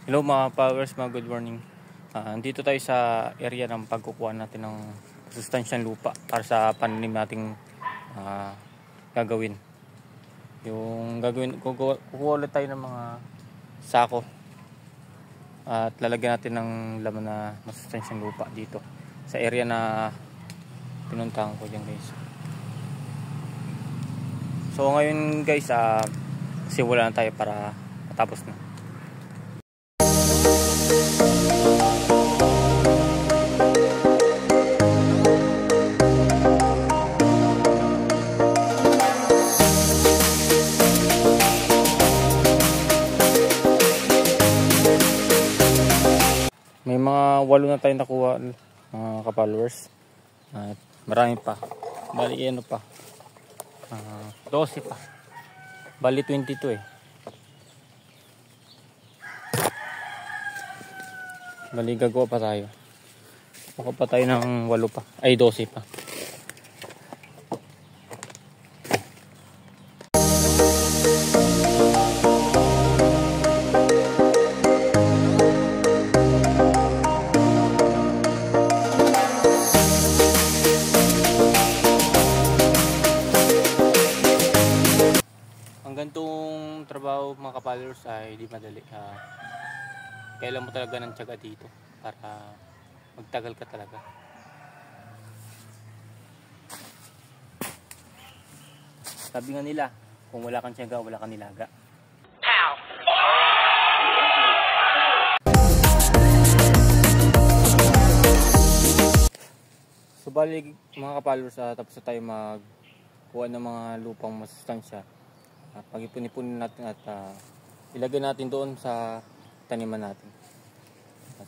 Hello mga followers, mga good morning. Dito tayo sa area ng pagkukuha natin ng sustansyang lupa para sa pananim nating gagawin. Yung gagawin, kukuha ulit tayo ng mga sako at lalagyan natin ng laman na masustansyang lupa dito sa area na pinuntahan ko dyan guys. So ngayon guys, simulan na tayo para matapos na. May mga 8 na tayo nakuha mga ka-followers. At marami pa. Bali ano pa. 12 pa. Bali 22 eh. Bali gagawa pa tayo. Baka pa tayo ng 8 pa. Ay 12 pa. Ang gantong trabaho mga ka-followers ay di madali. Kailan mo talaga ng tiyaga dito para magtagal ka talaga. Sabi nga nila, kung wala kang tiyaga, wala kang nilaga. So bali mga ka-followers, tapos na tayo magkuha ng mga lupang masustansya. Pag-ipon-ipunin natin at ilagay natin doon sa taniman natin.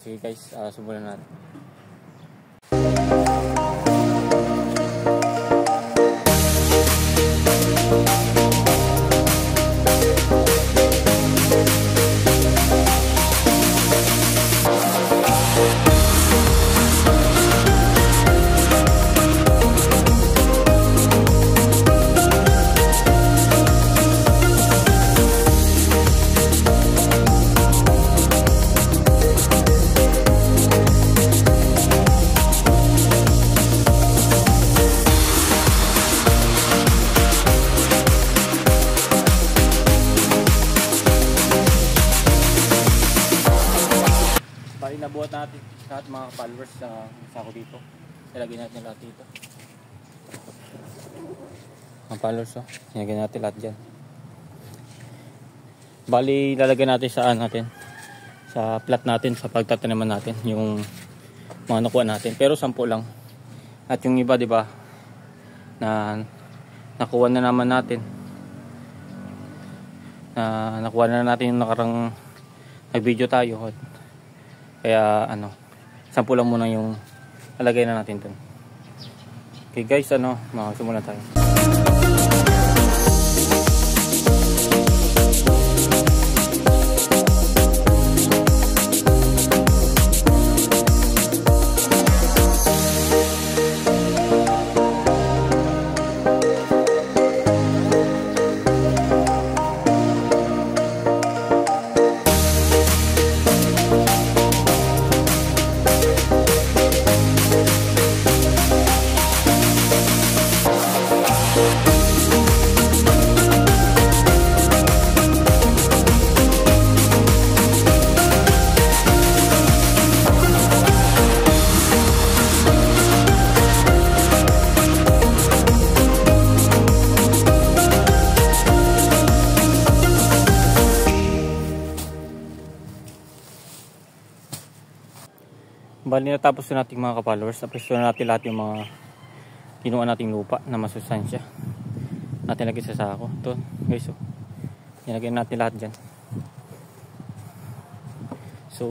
Sige guys, subukan natin. Nabuhat natin lahat mga followers sa sako dito. Ilagay natin lahat dito. Mga followers, ilagay natin lahat dyan. Bali, lalagay natin saan natin? Sa plat natin, sa pagtataniman natin, yung mga nakuha natin. Pero 10 lang. At yung iba, di ba, na nakuha na naman natin. Nakuha na natin yung nakarang nag-video tayo. Kaya 10 lang muna yung alagay na natin dun. Okay guys, magsimula tayo. Bali natapos na natin mga ka-followers. Napresto na natin lahat yung mga kinuha nating lupa na masustansya. Natin lagay sa sako. Ito guys, nilagay natin lahat dyan. So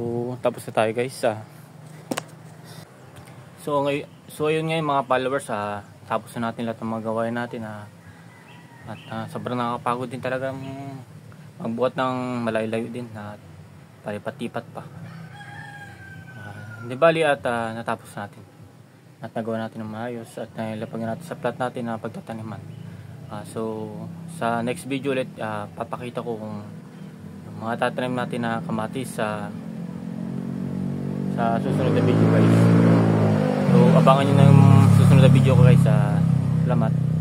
tapos na tayo guys. So ayun ngayon mga followers, tapos na natin lahat ng mga gawain natin. At sobrang nakakapagod din talaga magbuhat ng malayo-layo din at palipat-lipat pa. Di bali at natapos natin at nagawa natin ng maayos at nailapagyan natin sa plat natin na pagtataniman. So sa next video ulit, papakita ko kung mga tatanim natin na kamatis sa susunod na video guys. So abangan nyo na yung susunod na video ko guys. Salamat.